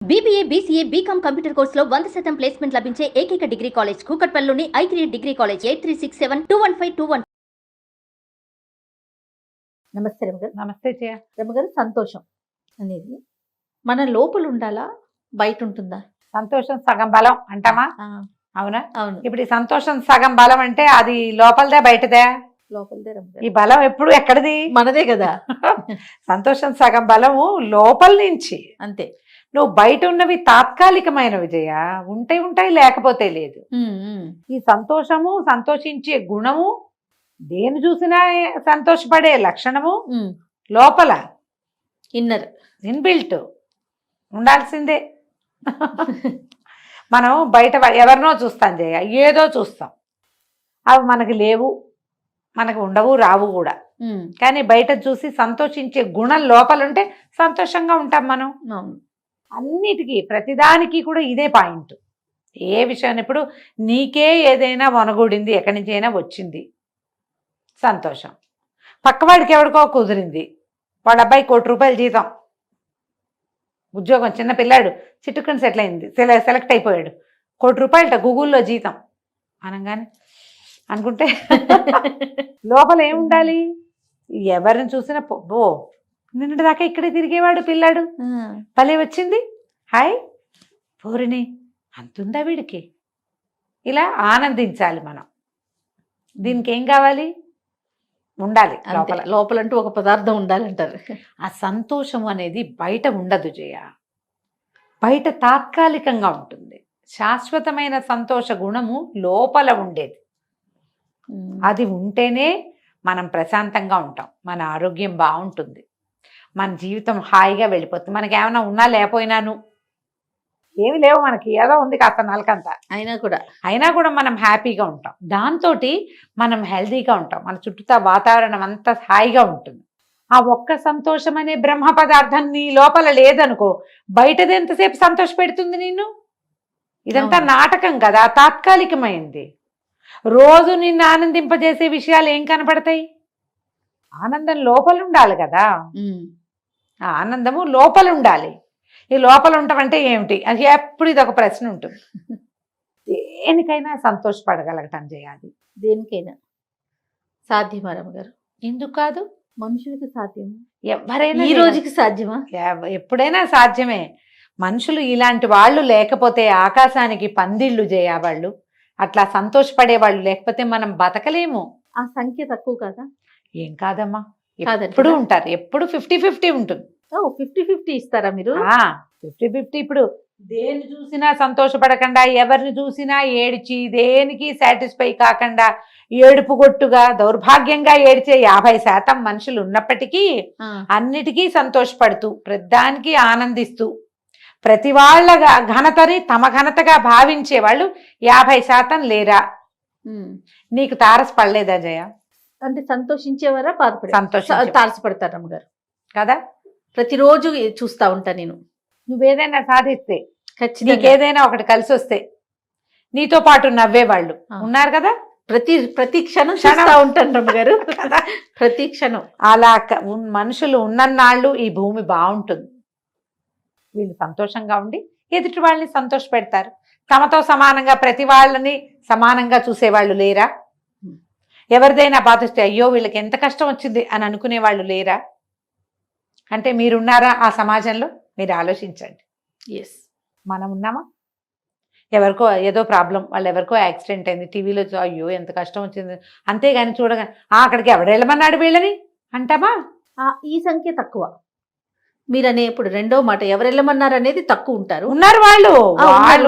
BBA, BCA, BCom computer కోర్సులో 100% placement లభించే ఏకైక డిగ్రీ కాలేజ్ కూకట్పల్లిలోని ఐక్రియేట్ డిగ్రీ కాలేజ్ 8367215215. నమస్తే రమగారు. నమస్తే జయ. రమగారు, సంతోషం అనేది మన లోపల ఉండాలా, బయట ఉంటుందా? సంతోషం సగం బలం అంటామా? అవునా? అవును, ఇప్పుడు ఈ సంతోషం సగం బలం అంటే అది లోపలదే బయటదే? లోపలదే రమగారు. ఈ బలం ఎప్పుడు ఎక్కడిది? మనదే కదా. సంతోషం సగం బలము లోపల నుంచి. అంతే. నువ్వు బయట ఉన్నవి తాత్కాలికమైనవి జయ, ఉంటాయి లేకపోతే లేదు. ఈ సంతోషము, సంతోషించే గుణము, దేని చూసినా సంతోషపడే లక్షణము లోపల ఇన్నర్ ఇన్బిల్ట్ ఉండాల్సిందే. మనం బయట ఎవరినో చూస్తాం జయ, ఏదో చూస్తాం, అవి మనకి లేవు, మనకు ఉండవు, రావు కూడా. కానీ బయట చూసి సంతోషించే గుణం లోపల ఉంటే సంతోషంగా ఉంటాం మనం. అవును. అన్నిటికీ ప్రతిదానికి కూడా ఇదే పాయింట్. ఏ విషయాన్ని ఇప్పుడు నీకే ఏదైనా వనగూడింది, ఎక్కడి నుంచి అయినా వచ్చింది సంతోషం. పక్కవాడికి ఎవరికో కుదిరింది, వాడు అబ్బాయి ₹1,00,00,000 జీతం, ఉద్యోగం, చిన్న పిల్లాడు చిట్టుకుని సెటిల్ అయింది, సెలెక్ట్ అయిపోయాడు, ₹1,00,00,000 గూగుల్లో జీతం అనగానే అనుకుంటే లోపల ఏముండాలి? ఎవరిని చూసినా ఓ నిన్నటి దాకా ఇక్కడే తిరిగేవాడు పిల్లాడు, భలే వచ్చింది, హాయ్ పోరిని అంతుందా వీడికి, ఇలా ఆనందించాలి మనం. దీనికి ఏం కావాలి? ఉండాలి లోపల. లోపలంటూ ఒక పదార్థం ఉండాలంటారు. ఆ సంతోషం అనేది బయట ఉండదు జయ, బయట తాత్కాలికంగా ఉంటుంది. శాశ్వతమైన సంతోష గుణము లోపల ఉండేది. అది ఉంటేనే మనం ప్రశాంతంగా ఉంటాం, మన ఆరోగ్యం బాగుంటుంది, మన జీవితం హాయిగా వెళ్ళిపోతుంది. మనకి ఏమైనా ఉన్నా లేకపోయినాను, ఏమి లేవు మనకి, ఏదో ఉంది కాస్త నలకంత, అయినా కూడా మనం హ్యాపీగా ఉంటాం. దాంతో మనం హెల్తీగా ఉంటాం, మన చుట్టూ వాతావరణం అంతా హాయిగా ఉంటుంది. ఆ ఒక్క సంతోషం అనే బ్రహ్మ పదార్థం నీ లోపల లేదనుకో, బయటది ఎంతసేపు సంతోష పెడుతుంది నిన్ను? ఇదంతా నాటకం కదా, తాత్కాలికమైంది. రోజు నిన్ను ఆనందింపజేసే విషయాలు ఏం కనపడతాయి? ఆనందం లోపల ఉండాలి కదా, ఆ ఆనందము లోపల ఉండాలి. ఈ లోపల ఉండటం ఏమిటి అది ఎప్పుడు ఇది ఒక ప్రశ్న ఉంటుంది. దేనికైనా సంతోషపడగలగటం చేయాలి. దేనికైనా సాధ్యమా రమగారు? ఎందుకు కాదు? మనుషులకి సాధ్యమా? ఎవరైనా ఈ రోజుకి సాధ్యమా? ఎప్పుడైనా సాధ్యమే. మనుషులు ఇలాంటి వాళ్ళు లేకపోతే ఆకాశానికి పందిళ్ళు చేయవాళ్ళు, అట్లా సంతోషపడే వాళ్ళు లేకపోతే మనం బతకలేము. ఆ సంఖ్య తక్కువ కదా? ఏం కాదమ్మా, కాదంటారా? ఎప్పుడు ఉంటారు, ఎప్పుడు 50-50 ఉంటుంది. 50-50 ఇస్తారా మీరు? 50-50. ఇప్పుడు దేన్ని చూసినా సంతోషపడకుండా, ఎవరిని చూసినా ఏడిచి, దేనికి సాటిస్ఫై కాకుండా ఏడుపు గొట్టుగా దౌర్భాగ్యంగా ఏడిచే 50% మనుషులు ఉన్నప్పటికీ అన్నిటికీ సంతోషపడుతూ, ప్రతిదానికి ఆనందిస్తూ, ప్రతి వాళ్ళ ఘనతని తమ ఘనతగా భావించే వాళ్ళు 50% లేరా? నీకు తారసపడలేదా జయ? అంటే సంతోషించేవారా, తారసపడతారు రమగారు కదా? ప్రతిరోజు చూస్తా ఉంటా నేను. నువ్వేదైనా సాధిస్తే, ఖచ్చితంగా నీకేదైనా ఒకటి కలిసి వస్తే నీతో పాటు నవ్వేవాళ్ళు ఉన్నారు కదా. ప్రతి క్షణం చూస్తా ఉంటాను రమగారు. ప్రతి క్షణం అలా మనుషులు ఉన్నన్నాళ్ళు ఈ భూమి బాగుంటుంది. వీళ్ళు సంతోషంగా ఉండి ఎదుటి వాళ్ళని సంతోష పెడతారు. తమతో సమానంగా ప్రతి వాళ్ళని సమానంగా చూసేవాళ్ళు లేరా? ఎవరిదైనా బాధిస్తే అయ్యో వీళ్ళకి ఎంత కష్టం వచ్చింది అని అనుకునే వాళ్ళు లేరా? అంటే మీరున్నారా ఆ సమాజంలో? మీరు ఆలోచించండి. ఎస్, మనం ఉన్నామా? ఎవరికో ఏదో ప్రాబ్లం, వాళ్ళు ఎవరికో యాక్సిడెంట్ అయింది, టీవీలో అయ్యో ఎంత కష్టం వచ్చింది, అంతేగాని చూడగా అక్కడికి ఎవడెళ్ళమన్నాడు వీళ్ళని అంటామా? ఈ సంఖ్య తక్కువ. మీరనే ఇప్పుడు రెండో మాట, ఎవరు వెళ్ళమన్నారు అనేది తక్కువ ఉంటారు. ఉన్నారు వాళ్ళు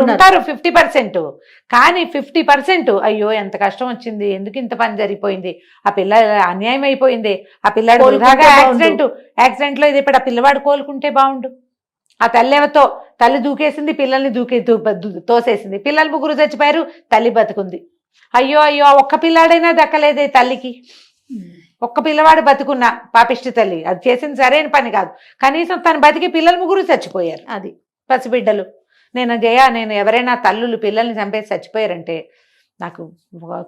ఉంటారు 50%. కానీ 50% అయ్యో ఎంత కష్టం వచ్చింది, ఎందుకు ఇంత పని జరిగిపోయింది, ఆ పిల్ల అన్యాయం అయిపోయింది, ఆ పిల్లాడు యాక్సిడెంట్ లో ఇది ఇప్పుడు ఆ పిల్లవాడు కోలుకుంటే బాగుండు. ఆ తల్లి దూకేసింది, పిల్లల్ని తోసేసింది, పిల్లలు ముగ్గురు చచ్చిపోయారు, తల్లి బతుకుంది. అయ్యో అయ్యో ఒక్క పిల్లాడైనా దక్కలేదే తల్లికి. ఒక్క పిల్లవాడు బతుకున్నా పాపిష్టి తల్లి, అది చేసింది సరైన పని కాదు. కనీసం తను బతికి పిల్లలు ముగ్గురు చచ్చిపోయారు, అది పసిబిడ్డలు. నేను ఎవరైనా తల్లులు పిల్లల్ని చంపేసి చచ్చిపోయారంటే నాకు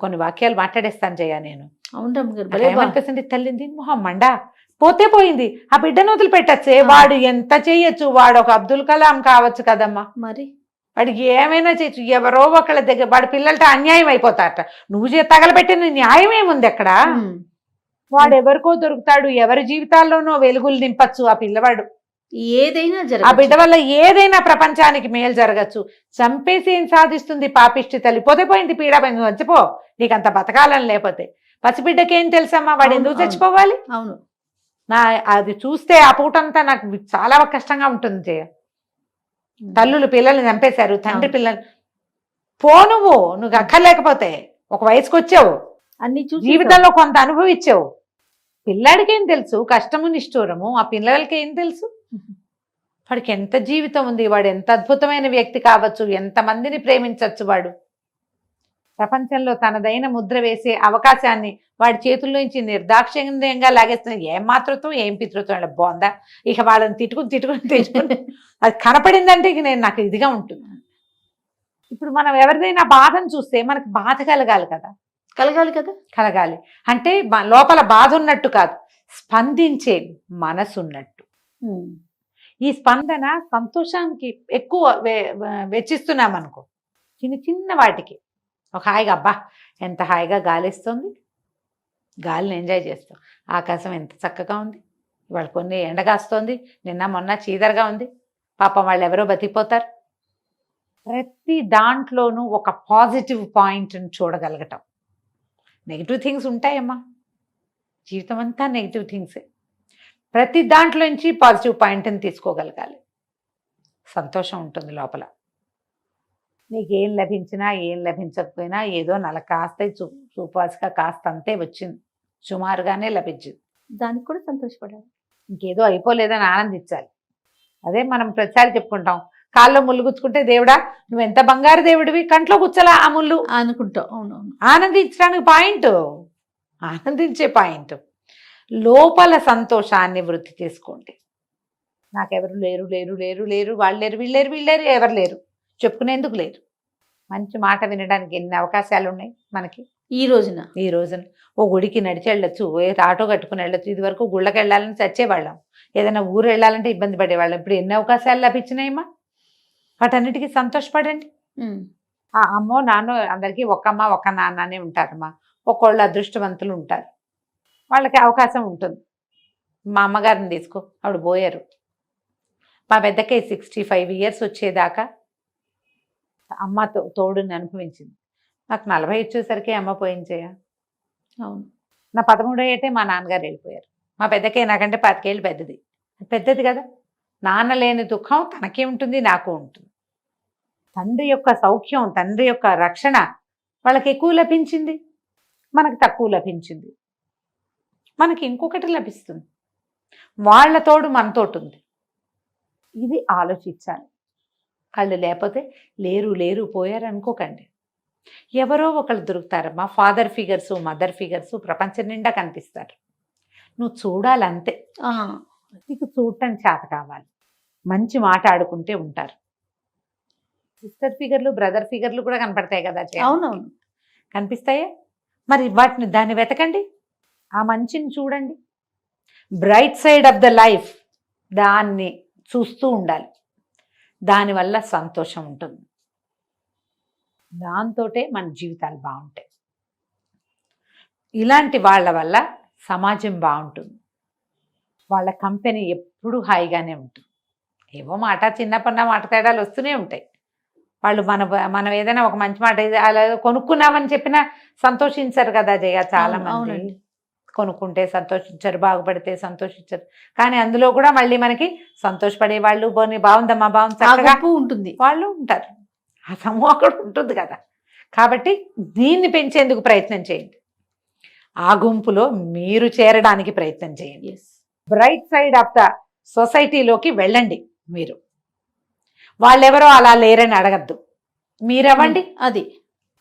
కొన్ని వాక్యాలు మాట్లాడేస్తాను జయ. నేను అవును ఏమనిపిస్తుంది, తల్లింది మొహం మండా, పోతే పోయింది, ఆ బిడ్డను వదిలిపెట్టచ్చే. వాడు ఎంత చేయొచ్చు, వాడు ఒక అబ్దుల్ కలాం కావచ్చు కదమ్మా, మరి వాడికి ఏమైనా చేయొచ్చు. ఎవరో ఒకళ్ళ దగ్గర వాడి పిల్లలతో అన్యాయం అయిపోతారట. నువ్వు తగలబెట్టిన న్యాయం ఏముంది అక్కడ? వాడు ఎవరికో దొరుకుతాడు, ఎవరి జీవితాల్లోనో వెలుగులు నింపచ్చు ఆ పిల్లవాడు. ఏదైనా ఆ జరగచ్చు. బిడ్డ వల్ల ఏదైనా ప్రపంచానికి మేలు జరగచ్చు. చంపేసి ఏం సాధిస్తుంది పాపిష్టి తల్లి? పోతే పోయింది, పీడాబంది, వచ్చిపో, నీకు అంత బతకాలని. లేకపోతే పసిబిడ్డకేం తెలుసమ్మా, వాడు అవును, ఎందుకు అవును. చచ్చిపోవాలి? అవును. అది చూస్తే ఆ పూటంతా నాకు చాలా కష్టంగా ఉంటుంది జయ. తల్లులు పిల్లల్ని చంపేశారు, తండ్రి పిల్లలు. నువ్వు అక్కర్లేకపోతే ఒక వయసుకు వచ్చావు, అన్ని చూసి జీవితంలో కొంత అనుభవించావు. పిల్లాడికి ఏం తెలుసు కష్టము నిష్ఠూరము? ఆ పిల్లలకి ఏం తెలుసు? వాడికి ఎంత జీవితం ఉంది, వాడు ఎంత అద్భుతమైన వ్యక్తి కావచ్చు, ఎంతమందిని ప్రేమించవచ్చు. వాడు ప్రపంచంలో తనదైన ముద్ర వేసే అవకాశాన్ని వాడి చేతుల్లోంచి నిర్దాక్షిణ్యంగా లాగేస్తున్న. ఏం మాతృత్వం, ఏం పితృత్వం, ఇలా బాగుందా? ఇక వాళ్ళని తిట్టుకుని అది కనపడిందంటే ఇక నాకు ఇదిగా ఉంటుంది. ఇప్పుడు మనం ఎవరిదైనా బాధను చూస్తే మనకు బాధ కలగాలి కదా, కలగాలి అంటే లోపల బాధ ఉన్నట్టు కాదు, స్పందించే మనసు ఉన్నట్టు. ఈ స్పందన సంతోషానికి ఎక్కువ వెచ్చిస్తున్నాం అనుకో, చిన్న చిన్న వాటికి ఒక హాయిగా, అబ్బా ఎంత హాయిగా గాలిస్తుంది, గాలిని ఎంజాయ్ చేస్తాం. ఆకాశం ఎంత చక్కగా ఉంది, ఇవాళ కొన్ని ఎండగాస్తోంది, నిన్న మొన్న చీదరగా ఉంది, పాపం వాళ్ళు ఎవరో బతికిపోతారు. ప్రతి దాంట్లోనూ ఒక పాజిటివ్ పాయింట్ని చూడగలగటం. నెగిటివ్ థింగ్స్ ఉంటాయమ్మా, జీవితం అంతా నెగిటివ్ థింగ్సే. ప్రతి దాంట్లో నుంచి పాజిటివ్ పాయింట్ని తీసుకోగలగాలి. సంతోషం ఉంటుంది లోపల. నీకేం లభించినా ఏం లభించకపోయినా ఏదో కాస్త చూపాసిగా కాస్త అంతే వచ్చింది, సుమారుగానే లభించింది, దానికి కూడా సంతోషపడాలి. ఇంకేదో అయిపోలేదని ఆనందించాలి. అదే మనం ప్రతిసారి చెప్పుకుంటాం, కాల్లో ముళ్ళు గుచ్చుకుంటే దేవుడా నువ్వు ఎంత బంగారు దేవుడివి, కంట్లో గుచ్చలా ఆ ముళ్ళు అనుకుంటాం. అవునవును. ఆనందించడానికి పాయింట్, ఆనందించే పాయింట్. లోపల సంతోషాన్ని వృద్ధి చేసుకోండి. నాకెవరు లేరు లేరు లేరు లేరు, వాళ్ళు లేరు, వీళ్ళేరు, ఎవరు లేరు, చెప్పుకునేందుకు లేరు. మంచి మాట వినడానికి ఎన్ని అవకాశాలు ఉన్నాయి మనకి ఈ రోజున. ఓ గుడికి నడిచి వెళ్ళొచ్చు, ఆటో కట్టుకుని వెళ్ళొచ్చు. ఇది వరకు గుళ్ళకి వెళ్ళాలని చచ్చేవాళ్ళం, ఏదైనా ఊరు వెళ్ళాలంటే ఇబ్బంది పడేవాళ్ళం. ఇప్పుడు ఎన్ని అవకాశాలు లభించినాయమ్మా, వాటన్నిటికీ సంతోషపడండి. అమ్మో నాన్న అందరికీ ఒక్కమ్మ ఒక్క నాన్ననే ఉంటారమ్మా, ఒక్కోళ్ళు అదృష్టవంతులు ఉంటారు, వాళ్ళకి అవకాశం ఉంటుంది. మా అమ్మగారిని తీసుకో, ఆవిడ పోయారు. మా పెద్దకి 65 years వచ్చేదాకా అమ్మ తోడుని అనుభవించింది. నాకు 40 వచ్చేసరికి అమ్మ పోయించేయ. అవును. నా 13వ ఏటే మా నాన్నగారు వెళ్ళిపోయారు. మా పెద్దకే నాకంటే 25 ఏళ్ళు పెద్దది కదా. నాన్న లేని దుఃఖం తనకే ఉంటుంది, నాకు ఉంటుంది. తండ్రి యొక్క సౌఖ్యం, తండ్రి యొక్క రక్షణ వాళ్ళకి ఎక్కువ లభించింది, మనకు తక్కువ లభించింది. మనకి ఇంకొకటి లభిస్తుంది, వాళ్ళ తోడు మనతోటి ఉంది. ఇది ఆలోచించాలి. వాళ్ళు లేకపోతే లేరు పోయారు అనుకోకండి. ఎవరో ఒకళ్ళు దొరుకుతారమ్మా, ఫాదర్ ఫిగర్స్, మదర్ ఫిగర్స్ ప్రపంచం నిండా కనిపిస్తారు. నువ్వు చూడాలంతే, నీకు చూడటం చేత కావాలి. మంచి మాట్లాడుకుంటే ఉంటారు. సిస్టర్ ఫిగర్లు, బ్రదర్ ఫిగర్లు కూడా కనపడతాయి కదా. అవునవును, కనిపిస్తాయే. మరి దాన్ని వెతకండి, ఆ మంచిని చూడండి. Bright side of the life, దాన్ని చూస్తూ ఉండాలి. దానివల్ల సంతోషం ఉంటుంది, దాంతోటే మన జీవితాలు బాగుంటాయి. ఇలాంటి వాళ్ళ వల్ల సమాజం బాగుంటుంది, వాళ్ళ కంపెనీ ఎప్పుడూ హాయిగానే ఉంటుంది. ఏవో మాట చిన్నపన్న మాట తేడాలు వస్తూనే ఉంటాయి. వాళ్ళు మనం ఏదైనా ఒక మంచి మాట అలా కొనుక్కున్నామని చెప్పినా సంతోషించరు కదా జయ. చాలా మంది కొనుక్కుంటే సంతోషించరు, బాగుపడితే సంతోషించరు. కానీ అందులో కూడా మళ్ళీ మనకి సంతోషపడే వాళ్ళు, బాగుందమ్మా బాగుంది చక్కగా ఉంటుంది, వాళ్ళు ఉంటారు. ఆ సమూహం కూడా ఉంటుంది కదా. కాబట్టి దీన్ని పెంచేందుకు ప్రయత్నం చేయండి, ఆ గుంపులో మీరు చేరడానికి ప్రయత్నం చేయండి. బ్రైట్ సైడ్ ఆఫ్ ద సొసైటీలోకి వెళ్ళండి. మీరు వాళ్ళెవరో అలా లేరని అడగద్దు, మీరవ్వండి. అది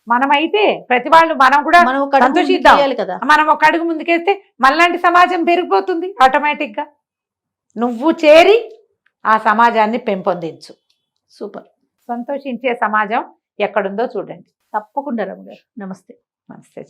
మనమైతే ప్రతి వాళ్ళు మనం కూడా సంతోషిద్దాం కదా. మనం ఒక అడుగు ముందుకేస్తే మనలాంటి సమాజం పెరిగిపోతుంది ఆటోమేటిక్గా. నువ్వు చేరి ఆ సమాజాన్ని పెంపొందించు. సూపర్. సంతోషించే సమాజం ఎక్కడుందో చూడండి. తప్పకుండా రమ్య గారు. నమస్తే. నమస్తే.